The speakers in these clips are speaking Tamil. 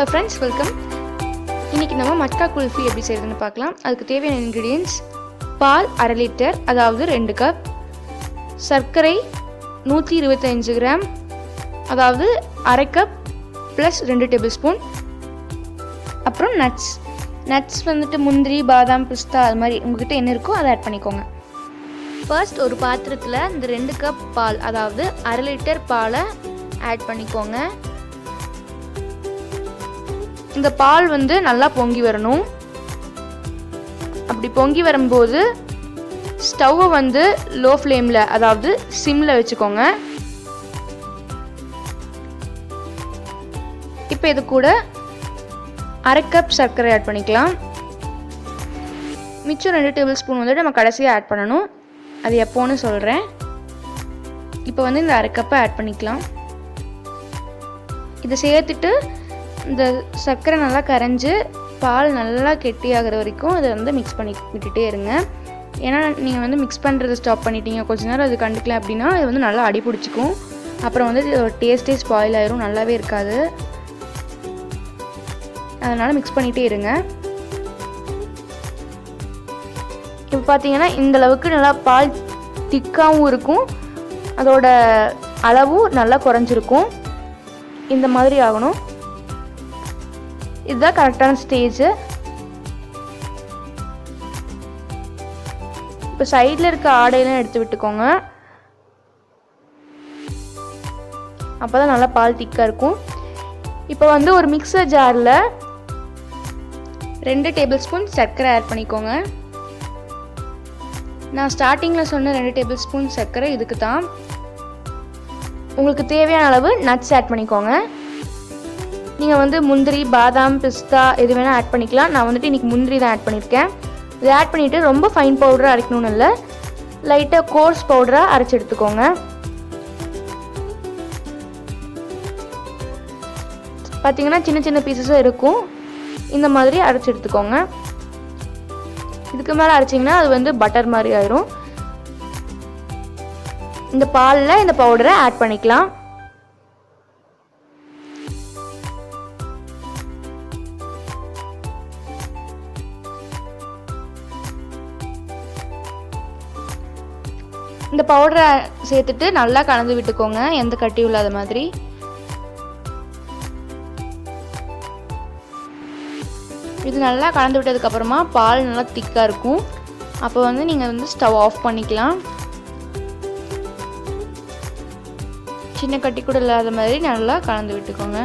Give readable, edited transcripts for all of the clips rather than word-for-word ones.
Hello friends, welcome. இன்னைக்கு நம்ம மட்கா குல்ஃபி எப்படி செய்யறதுன்னு பார்க்கலாம். அதுக்கு தேவையான ingredients பால் 1/2 லிட்டர் அதாவது 2 கப், சர்க்கரை 125 கிராம் அதாவது 1/2 கப் plus 2 டேபிள்ஸ்பூன். அப்புறம் நட்ஸ் வந்துட்டு முந்திரி, பாதாம், பிஸ்தா அது மாதிரி உங்ககிட்ட என்ன இருக்கோ அதை ஆட் பண்ணிக்கோங்க. ஃபர்ஸ்ட் ஒரு பாத்திரத்தில் இந்த 2 கப் பால் அதாவது 1/2 லிட்டர் பாலை ஆட் பண்ணிக்கோங்க. இந்த பால் வந்து நல்லா பொங்கி வரணும். அப்படி பொங்கி வரும்போது ஸ்டவ்வை வந்து லோ ஃப்ளேமில் அதாவது சிம்மில் வச்சுக்கோங்க. இப்போ இது கூட 1/2 கப் சர்க்கரை ஆட் பண்ணிக்கலாம். மிச்சம் 2 டேபிள் ஸ்பூன் வந்துட்டு நம்ம கடைசியாக ஆட் பண்ணணும். அது எப்போன்னு சொல்கிறேன். இப்போ வந்து இந்த 1/2 கப்பை ஆட் பண்ணிக்கலாம். இதை சேர்த்துட்டு இந்த சர்க்கரை நல்லா கரைஞ்சி பால் நல்லா கெட்டியாகிற வரைக்கும் அதை வந்து மிக்ஸ் பண்ணி விட்டுட்டே இருங்க. ஏன்னா நீங்கள் வந்து மிக்ஸ் பண்ணுறதை ஸ்டாப் பண்ணிட்டீங்க கொஞ்ச நேரம் அது கண்டுக்கல அப்படின்னா இது வந்து நல்லா அடி பிடிச்சிக்கும். அப்புறம் வந்து டேஸ்ட்டே ஸ்பாயில் ஆயிரும், நல்லாவே இருக்காது. அதனால் மிக்ஸ் பண்ணிகிட்டே இருங்க. இப்போ பார்த்தீங்கன்னா இந்தளவுக்கு நல்லா பால் திக்காகவும் இருக்கும், அதோட அளவும் நல்லா குறைஞ்சிருக்கும். இந்த மாதிரி ஆகணும். இதுதான் கரெக்டான ஸ்டேஜ். இப்போ சைடில் இருக்க ஆடையெல்லாம் எடுத்து விட்டுக்கோங்க. அப்போ தான் நல்லா பால் திக்காக இருக்கும். இப்போ வந்து ஒரு மிக்சர் ஜாரில் 2 டேபிள் ஸ்பூன் சர்க்கரை ஆட் பண்ணிக்கோங்க. நான் ஸ்டார்டிங்கில் சொன்ன 2 டேபிள் ஸ்பூன் சர்க்கரை இதுக்கு தான். உங்களுக்கு தேவையான அளவு நட்ஸ் ஆட் பண்ணிக்கோங்க. நீங்கள் வந்து முந்திரி, பாதாம், பிஸ்தா எது வேணால் ஆட் பண்ணிக்கலாம். நான் வந்துட்டு இன்றைக்கி முந்திரி தான் ஆட் பண்ணியிருக்கேன். இதை ஆட் பண்ணிவிட்டு ரொம்ப ஃபைன் பவுடராக அரைக்கணும்னு இல்லை, லைட்டாக கோர்ஸ் பவுடராக அரைச்சி எடுத்துக்கோங்க. பார்த்தீங்கன்னா சின்ன சின்ன பீசஸாக இருக்கும். இந்த மாதிரி அரைச்சி எடுத்துக்கோங்க. இதுக்கு மேலே அரைச்சிங்கன்னா அது வந்து பட்டர் மாதிரி ஆயிரும். இந்த பாலில் இந்த பவுடரை ஆட் பண்ணிக்கலாம். இந்த பவுடரை சேர்த்துட்டு நல்லா கலந்து விட்டுக்கோங்க, எந்த கட்டியும் இல்லாத மாதிரி. இது நல்லா கலந்து விட்டதுக்கப்புறமா பால் நல்லா திக்காக இருக்கும். அப்போ வந்து நீங்கள் வந்து ஸ்டவ் ஆஃப் பண்ணிக்கலாம். சின்ன கட்டி கூட இல்லாத மாதிரி நல்லா கலந்து விட்டுக்கோங்க.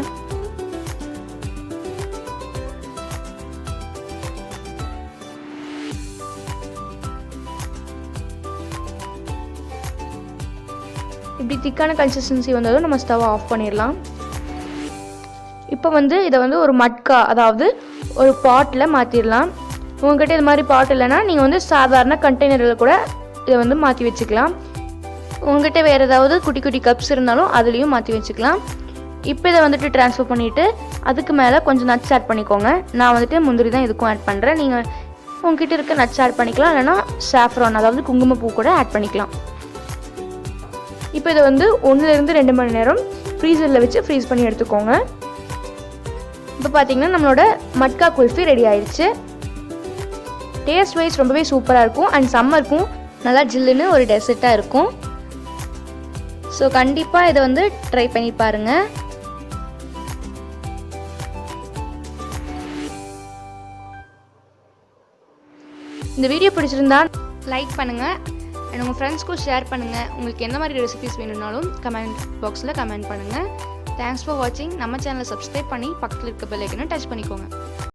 இப்படி திக்கான கன்சிஸ்டன்சி வந்ததும் நம்ம ஸ்டவ் ஆஃப் பண்ணிடலாம். இப்போ வந்து இதை வந்து ஒரு மட்கா அதாவது ஒரு பாட்டில் மாற்றிடலாம். உங்கள்கிட்ட இது மாதிரி பாட் இல்லைன்னா நீங்கள் வந்து சாதாரண கண்டெய்னரில் கூட இதை வந்து மாற்றி வச்சுக்கலாம். உங்கள்கிட்ட வேறு ஏதாவது குட்டி குட்டி கப்ஸ் இருந்தாலும் அதுலேயும் மாற்றி வச்சுக்கலாம். இப்போ இதை வந்துட்டு ட்ரான்ஸ்ஃபர் பண்ணிவிட்டு அதுக்கு மேலே கொஞ்சம் நட்ஸ் ஆட் பண்ணிக்கோங்க. நான் வந்துட்டு முந்திரி தான் இதுக்கும் ஆட் பண்ணுறேன். நீங்கள் உங்ககிட்ட இருக்க நட்ஸ் ஆட் பண்ணிக்கலாம், இல்லைனா சாஃப்ரான் அதாவது குங்குமப்பூ கூட ஆட் பண்ணிக்கலாம். இப்போ இதை வந்து 1-2 மணி நேரம் ஃப்ரீசரில் வச்சு ஃப்ரீஸ் பண்ணி எடுத்துக்கோங்க. இப்போ பார்த்தீங்கன்னா நம்மளோட மட்கா குல்ஃபி ரெடி ஆயிடுச்சு. டேஸ்ட் வைஸ் ரொம்பவே சூப்பராக இருக்கும் அண்ட் சம்மருக்கும் நல்லா ஜில்லுன்னு ஒரு டெசர்ட்டாக இருக்கும். ஸோ கண்டிப்பாக இதை வந்து ட்ரை பண்ணி பாருங்கள். இந்த வீடியோ பிடிச்சிருந்தா லைக் பண்ணுங்கள் அண்ட் உங்கள் ஃப்ரெண்ட்ஸ்க்கும் ஷேர் பண்ணுங்கள். உங்களுக்கு எந்த மாதிரி ரெசிபிஸ் வேணும்னாலும் கமெண்ட் பாக்ஸில் கமெண்ட் பண்ணுங்கள். தேங்க்ஸ் ஃபார் வாட்சிங். நம்ம சேனலை சப்ஸ்கிரைப் பண்ணி பக்கத்தில் இருக்க பெல் ஐக்கனை டச் பண்ணிக்கோங்க.